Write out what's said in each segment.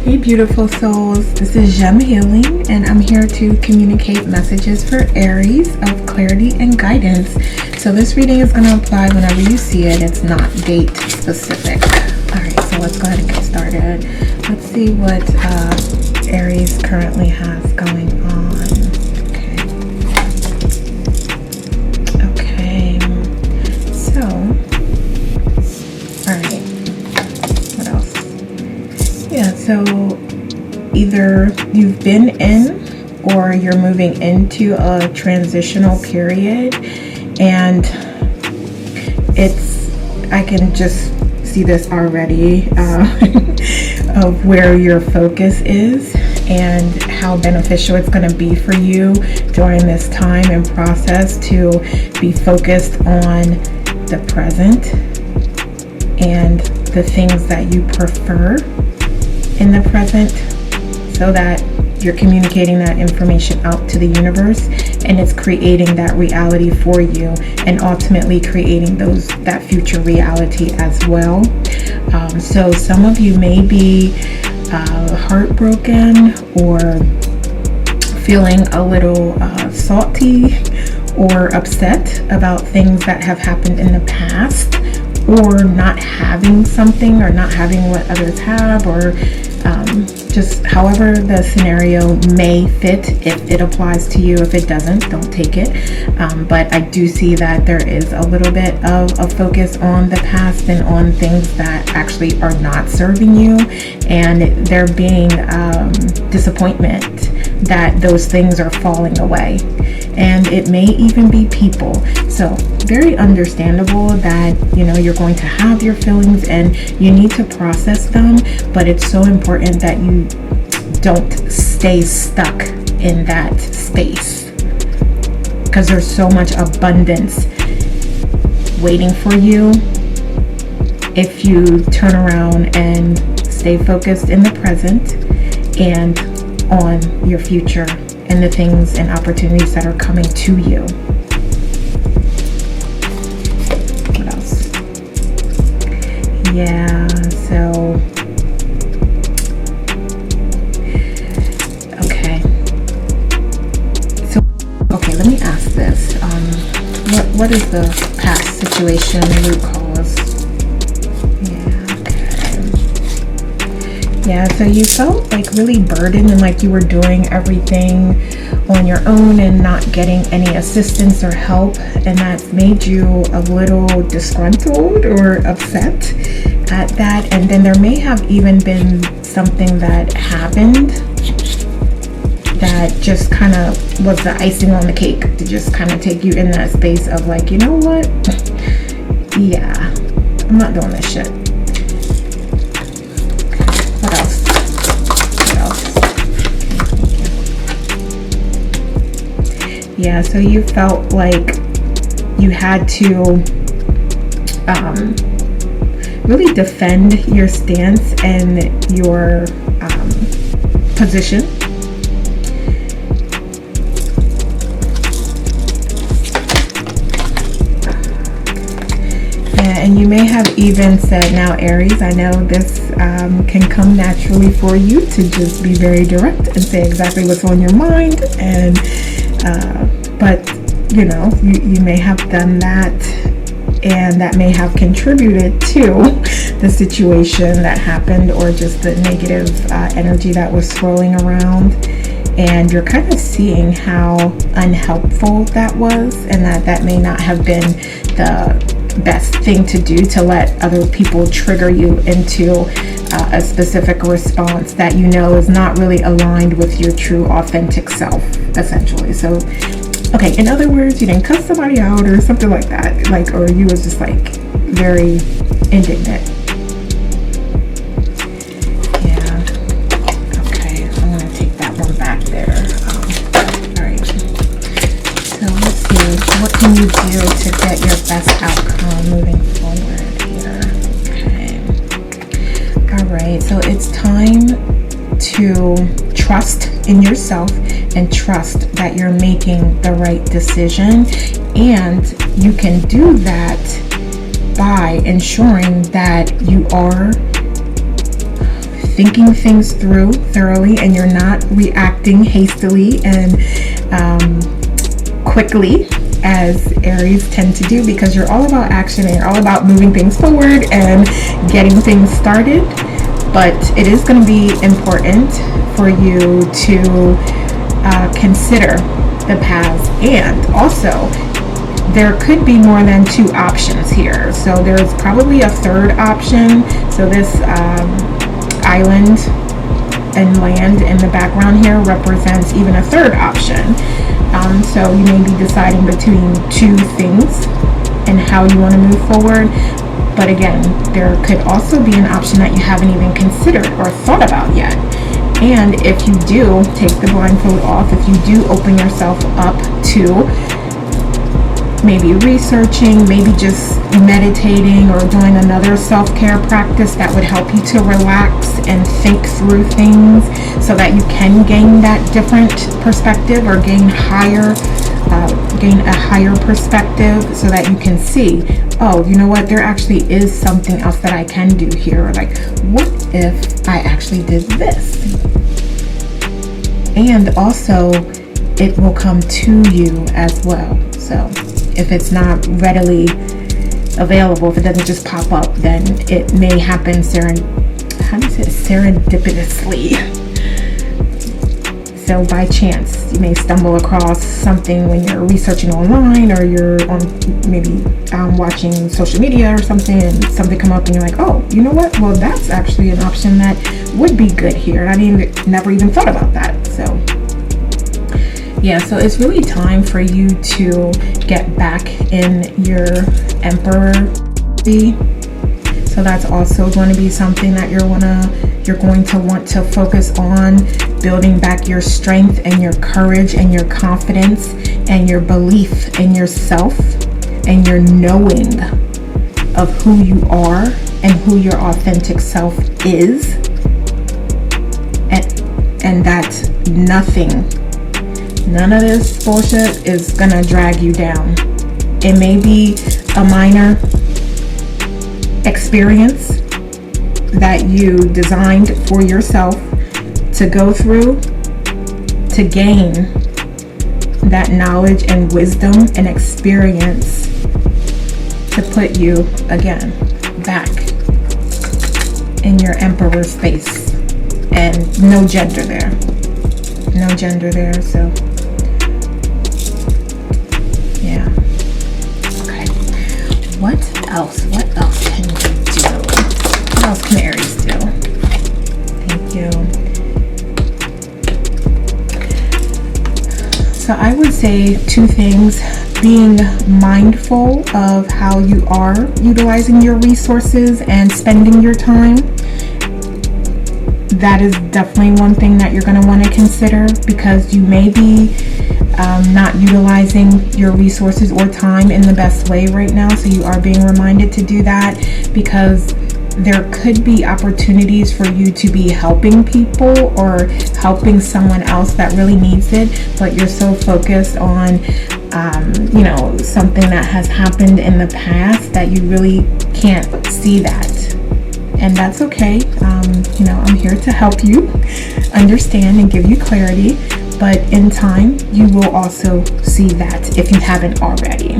Hey beautiful souls, this is Gem Healing and I'm here to communicate messages for Aries of clarity and guidance. So this reading is going to apply whenever you see it. It's not date specific. Alright, so let's go ahead and get started. Let's see what Aries currently has going on. Okay, so alright, what else? Yeah, so either you've been in or you're moving into a transitional period, and I can just see this already of where your focus is and how beneficial it's going to be for you during this time and process to be focused on the present and the things that you prefer in the present, so that you're communicating that information out to the universe and it's creating that reality for you and ultimately creating that future reality as well. So some of you may be heartbroken or feeling a little salty or upset about things that have happened in the past, or not having something or not having what others have, or just however the scenario may fit. If it applies to you, if it doesn't, don't take it. But I do see that there is a little bit of a focus on the past and on things that actually are not serving you, and there being disappointment that those things are falling away. And it may even be people. So very understandable that, you know, you're going to have your feelings and you need to process them, but it's so important that you don't stay stuck in that space, because there's so much abundance waiting for you if you turn around and stay focused in the present and on your future and the things and opportunities that are coming to you. What else? Yeah, so okay, let me ask this. What is the past situation root cause? Yeah, so you felt like really burdened and like you were doing everything on your own and not getting any assistance or help, and that's made you a little disgruntled or upset at that. And then there may have even been something that happened that just kind of was the icing on the cake to just kind of take you in that space of like, you know what? Yeah, I'm not doing this shit. What else? Yeah, so you felt like you had to really defend your stance and your position. And you may have even said, now Aries, I know this can come naturally for you to just be very direct and say exactly what's on your mind, and but you know, you may have done that, and that may have contributed to the situation that happened, or just the negative energy that was swirling around. And you're kind of seeing how unhelpful that was, and that may not have been the best thing to do, to let other people trigger you into a specific response that you know is not really aligned with your true authentic self, essentially. So okay, in other words, you didn't cuss somebody out or something like that, like, or you was just like very indignant. Yeah, okay, I'm gonna take that one back there. All right, so let's see, what can you do to get your best outcome moving forward here? Okay, all right, so it's time to trust in yourself and trust that you're making the right decision, and you can do that by ensuring that you are thinking things through thoroughly, and you're not reacting hastily and quickly as Aries tend to do, because you're all about action and you're all about moving things forward and getting things started. But it is going to be important for you to consider the paths, and also there could be more than two options here. So there's probably a third option. So this island and land in the background here represents even a third option. So you may be deciding between two things and how you want to move forward. But again, there could also be an option that you haven't even considered or thought about yet. And if you do take the blindfold off, if you do open yourself up to maybe researching, maybe just meditating or doing another self-care practice that would help you to relax and think through things so that you can gain that different perspective, or gain a higher perspective, so that you can see, oh, you know what, there actually is something else that I can do here. Or like, what if I actually did this? And also it will come to you as well. So if it's not readily available, if it doesn't just pop up, then it may happen serendipitously. So by chance, you may stumble across something when you're researching online, or you're on maybe watching social media or something, and something come up and you're like, oh, you know what? Well, that's actually an option that would be good here. I never even thought about that. So yeah, so it's really time for you to get back in your Emperor. So that's also going to be something that you're going to want to focus on, building back your strength and your courage and your confidence and your belief in yourself and your knowing of who you are and who your authentic self is, and that none of this bullshit is gonna drag you down. It may be a minor experience that you designed for yourself to go through to gain that knowledge and wisdom and experience to put you again back in your Emperor space. And no gender there. So yeah. Okay. What else can you do? What else can Aries do? Thank you. So I would say two things: being mindful of how you are utilizing your resources and spending your time. That is definitely one thing that you're going to want to consider, because you may be not utilizing your resources or time in the best way right now. So you are being reminded to do that, because there could be opportunities for you to be helping people or helping someone else that really needs it, but you're so focused on something that has happened in the past that you really can't see that. And that's okay. I'm here to help you understand and give you clarity, but in time you will also see that if you haven't already,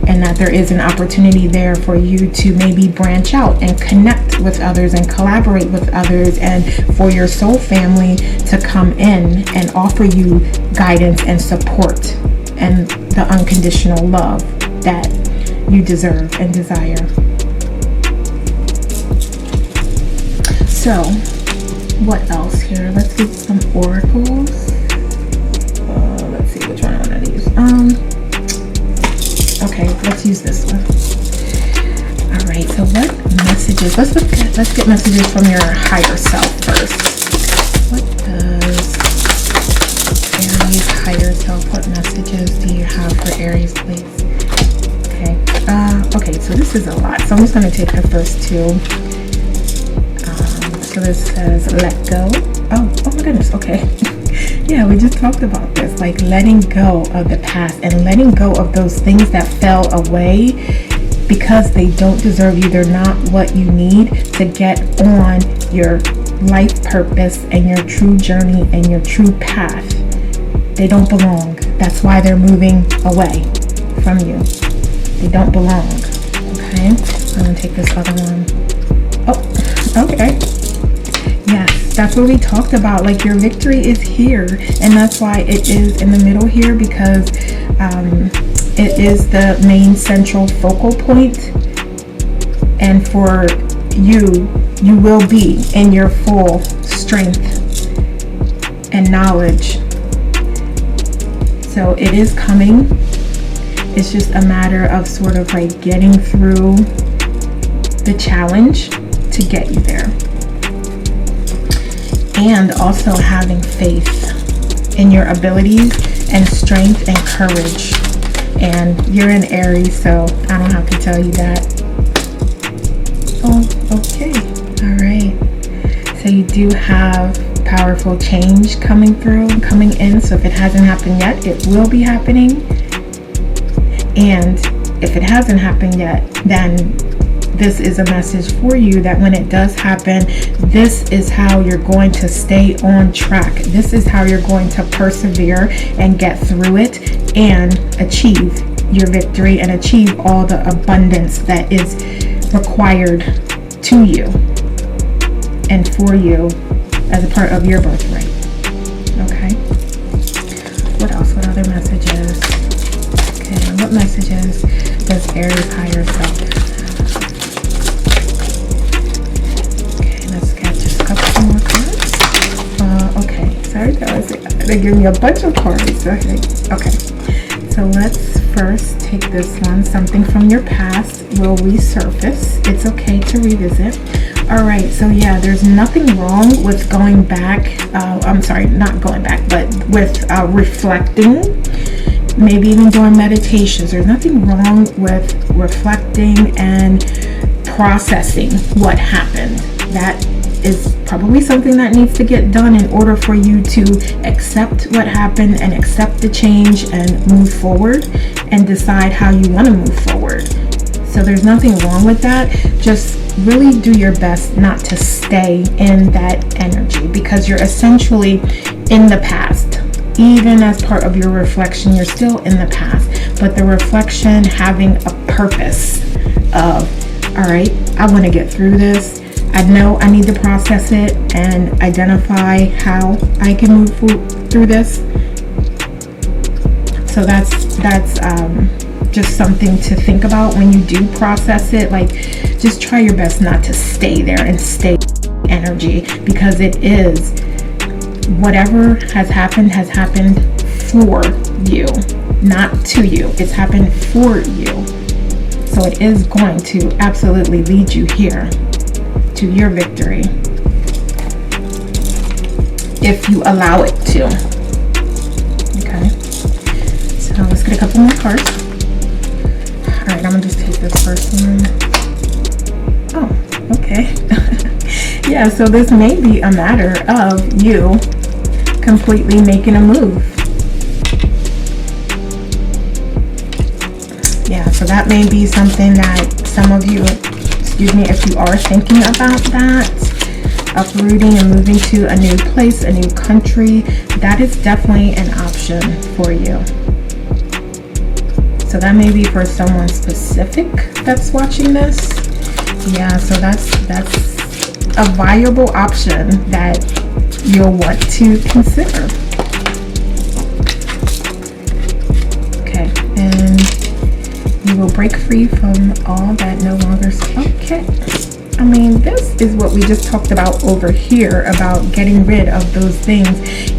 and that there is an opportunity there for you to maybe branch out and connect with others and collaborate with others, and for your soul family to come in and offer you guidance and support and the unconditional love that you deserve and desire. So, what else here? Let's get some oracles. Let's see which one I want to use. Okay, let's use this one. All right. So, what messages? Let's get messages from your higher self first. What does Aries higher self? What messages do you have for Aries, please? Okay. Okay. So this is a lot. So I'm just going to take the first two. So this says let go. Oh my goodness. Okay. Yeah, we just talked about this, like letting go of the past and letting go of those things that fell away because they don't deserve you. They're not what you need to get on your life purpose and your true journey and your true path. They don't belong. That's why they're moving away from you. They don't belong. Okay, I'm gonna take this other one. Oh, okay. Yes, that's what we talked about. Like, your victory is here, and that's why it is in the middle here, because it is the main central focal point. And for you, you will be in your full strength and knowledge. So it is coming. It's just a matter of sort of like getting through the challenge to get you there. And also having faith in your abilities and strength and courage. And you're in Aries, so I don't have to tell you that. Oh, okay. All right. So you do have powerful change coming through, coming in. So if it hasn't happened yet, it will be happening. And if it hasn't happened yet, then this is a message for you that when it does happen, this is how you're going to stay on track. This is how you're going to persevere and get through it and achieve your victory and achieve all the abundance that is required to you and for you as a part of your birthright. Okay. What else? What other messages? Okay, what messages does Aries higher self have? Okay, let's get just a couple more cards. Okay, sorry guys, they give me a bunch of cards. Okay, so let's first take this one. Something from your past will resurface. It's okay to revisit. All right, so yeah, there's nothing wrong with going back. I'm sorry, not going back, but with reflecting, maybe even doing meditations. There's nothing wrong with reflecting and processing what happened. That is probably something that needs to get done in order for you to accept what happened and accept the change and move forward and decide how you want to move forward. So there's nothing wrong with that. Just really do your best not to stay in that energy, because you're essentially in the past. Even as part of your reflection, you're still in the past, but the reflection having a purpose of, all right, I want to get through this. I know I need to process it and identify how I can move through this. So that's just something to think about when you do process it. Like, just try your best not to stay there and stay in energy, because it is, whatever has happened for you, not to you. It's happened for you. So it is going to absolutely lead you here to your victory if you allow it to. Okay, so let's get a couple more cards. All right, I'm gonna just take this first one. Oh, okay. Yeah, so this may be a matter of you completely making a move. Yeah, so that may be something that some of you, excuse me, if you are thinking about that, uprooting and moving to a new place, a new country, that is definitely an option for you. So that may be for someone specific that's watching this. Yeah, so that's a viable option that you'll want to consider. Okay, and you will break free from all that no longer. Okay, I mean, this is what we just talked about over here, about getting rid of those things.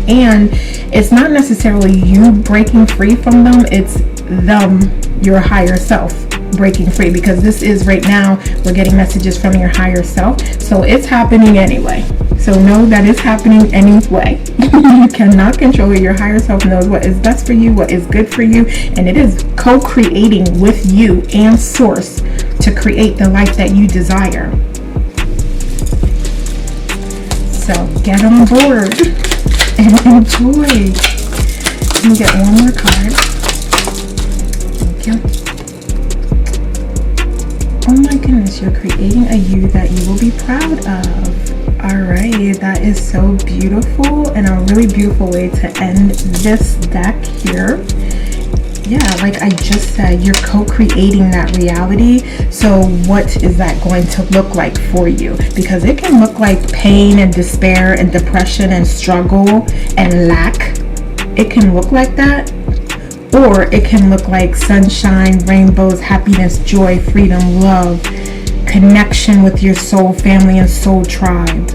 And it's not necessarily you breaking free from them, it's them, your higher self, breaking free, because this is right now we're getting messages from your higher self, so it's happening anyway. So know that it's happening anyway. You cannot control it. Your higher self knows what is best for you, what is good for you, and it is co-creating with you and source to create the life that you desire. So get on board and enjoy. Let me get one more card. Thank you. Oh my goodness, you're creating a you that you will be proud of. All Okay, that is so beautiful and a really beautiful way to end this deck here. Yeah, like I just said, you're co-creating that reality. So what is that going to look like for you? Because it can look like pain and despair and depression and struggle and lack. It can look like that. Or it can look like sunshine, rainbows, happiness, joy, freedom, love, connection with your soul family and soul tribe,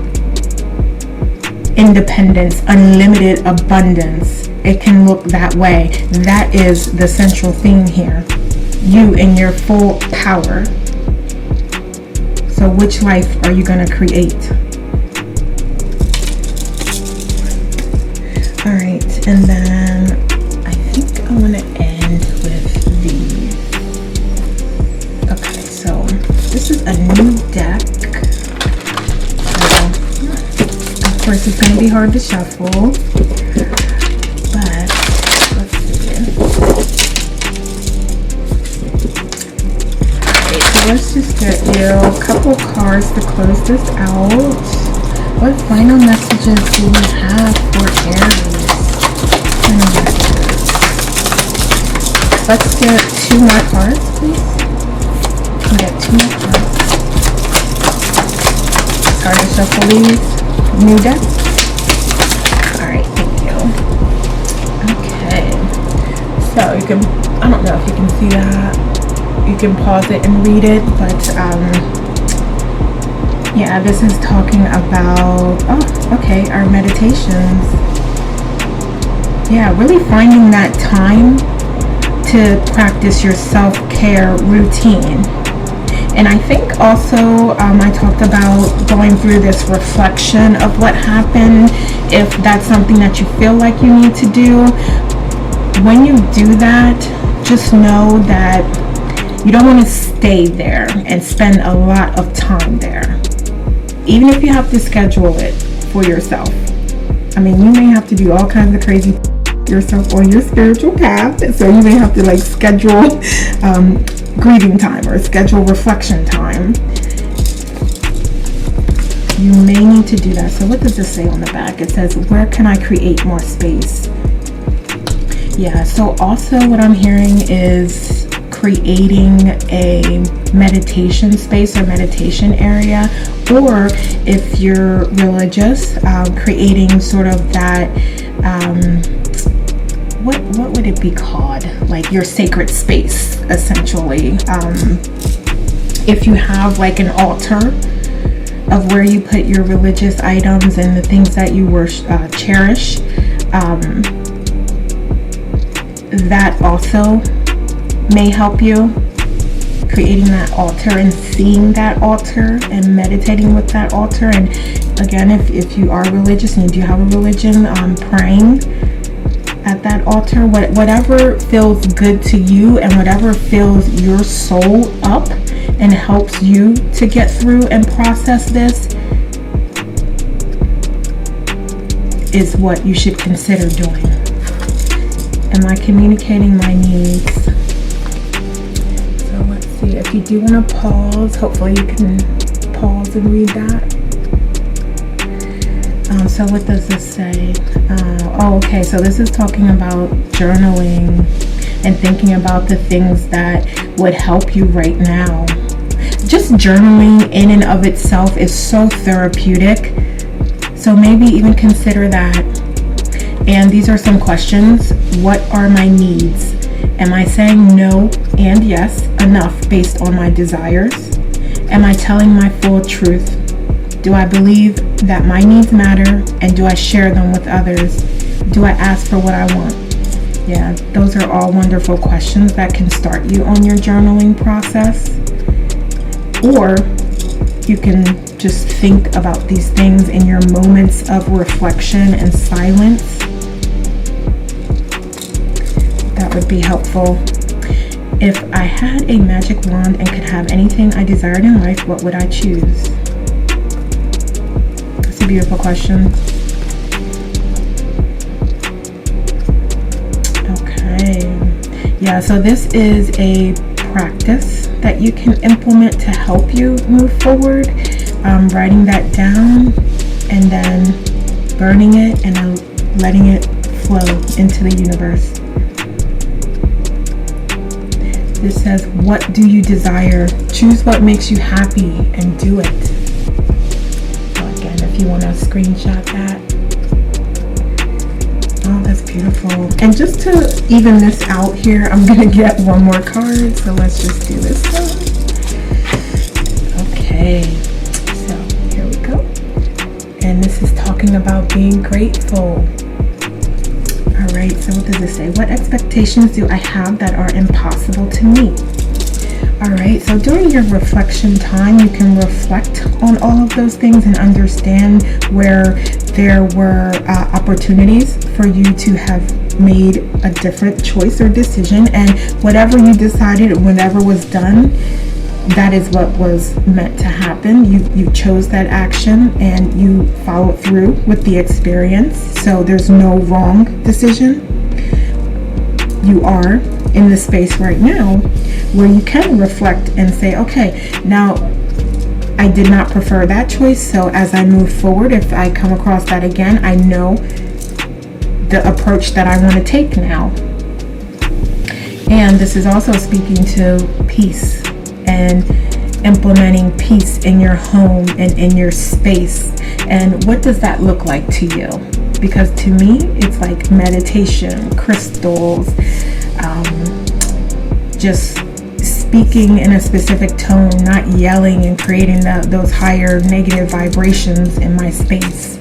independence, unlimited abundance. It can look that way. That is the central theme here. You in your full power. So which life are you going to create? All right, and then I think I want to end with these. Okay, so this is a new deck. So, of course, it's going to be hard to shuffle. But let's see. Okay, so let's just get you a couple cards to close this out. What final messages do we have for Aries? Final messages. Let's get 2 more cards, please. We'll get 2 more cards. Start to shuffle these. New deck. Alright, thank you. Okay. So you can, I don't know if you can see that. You can pause it and read it, but yeah, this is talking about, our meditations. Yeah, really finding that time to practice your self-care routine. And I think also I talked about going through this reflection of what happened, if that's something that you feel like you need to do. When you do that, just know that you don't want to stay there and spend a lot of time there. Even if you have to schedule it for yourself. I mean, you may have to do all kinds of crazy yourself on your spiritual path. So you may have to like schedule grieving time or schedule reflection time. You may need to do that. So what does this say on the back? It says, where can I create more space? Yeah, so also what I'm hearing is creating a meditation space or meditation area, or if you're religious, creating sort of that what would it be called, like your sacred space essentially. If you have like an altar of where you put your religious items and the things that you cherish, that also may help you, creating that altar and seeing that altar and meditating with that altar. And again, if you are religious and you do have a religion, praying at that altar, whatever feels good to you and whatever fills your soul up and helps you to get through and process this is what you should consider doing. Am I communicating my needs? So let's see, if you do want to pause, hopefully you can pause and read that. So what does this say? Okay, so this is talking about journaling and thinking about the things that would help you right now. Just journaling in and of itself is so therapeutic. So maybe even consider that. And these are some questions. What are my needs? Am I saying no and yes enough based on my desires? Am I telling my full truth? Do I believe that my needs matter, and do I share them with others? Do I ask for what I want? Yeah, those are all wonderful questions that can start you on your journaling process. Or you can just think about these things in your moments of reflection and silence. That would be helpful. If I had a magic wand and could have anything I desired in life, what would I choose? That's a beautiful question. Okay. Yeah, so this is a practice that you can implement to help you move forward. Writing that down and then burning it and then letting it flow into the universe. This says, what do you desire? Choose what makes you happy and do it. So again, if you want to screenshot that. Oh, that's beautiful. And just to even this out here, I'm going to get one more card. So let's just do this one. Okay. So here we go. And this is talking about being grateful. All right, so what does this say? What expectations do I have that are impossible to meet? All right, so during your reflection time, you can reflect on all of those things and understand where there were opportunities for you to have made a different choice or decision, and whatever you decided, whatever was done, that is what was meant to happen. You chose that action and you followed through with the experience. So there's no wrong decision. You are in the space right now where you can reflect and say, okay, now I did not prefer that choice. So as I move forward, if I come across that again, I know the approach that I want to take now. And this is also speaking to peace and implementing peace in your home and in your space. And what does that look like to you? Because to me, it's like meditation, crystals, just speaking in a specific tone, not yelling and creating those higher negative vibrations in my space.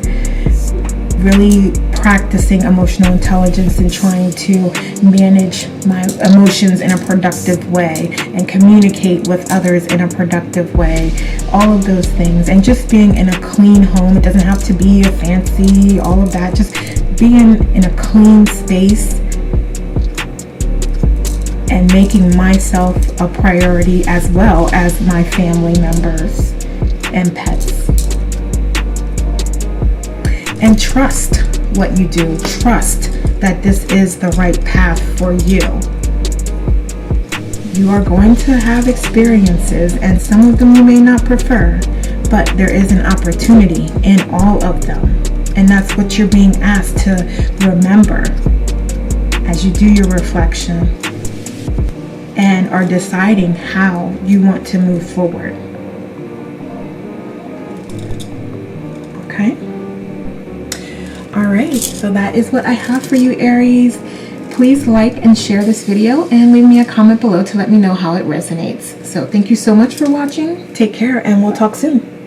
Really practicing emotional intelligence and trying to manage my emotions in a productive way and communicate with others in a productive way. All of those things. And just being in a clean home. It doesn't have to be a fancy, all of that. Just being in a clean space and making myself a priority as well as my family members and pets. And trust what you do. Trust that this is the right path for you. You are going to have experiences, and some of them you may not prefer, but there is an opportunity in all of them. And that's what you're being asked to remember as you do your reflection and are deciding how you want to move forward. Okay? All right, so that is what I have for you, Aries. Please like and share this video and leave me a comment below to let me know how it resonates. So thank you so much for watching. Take care and we'll talk soon.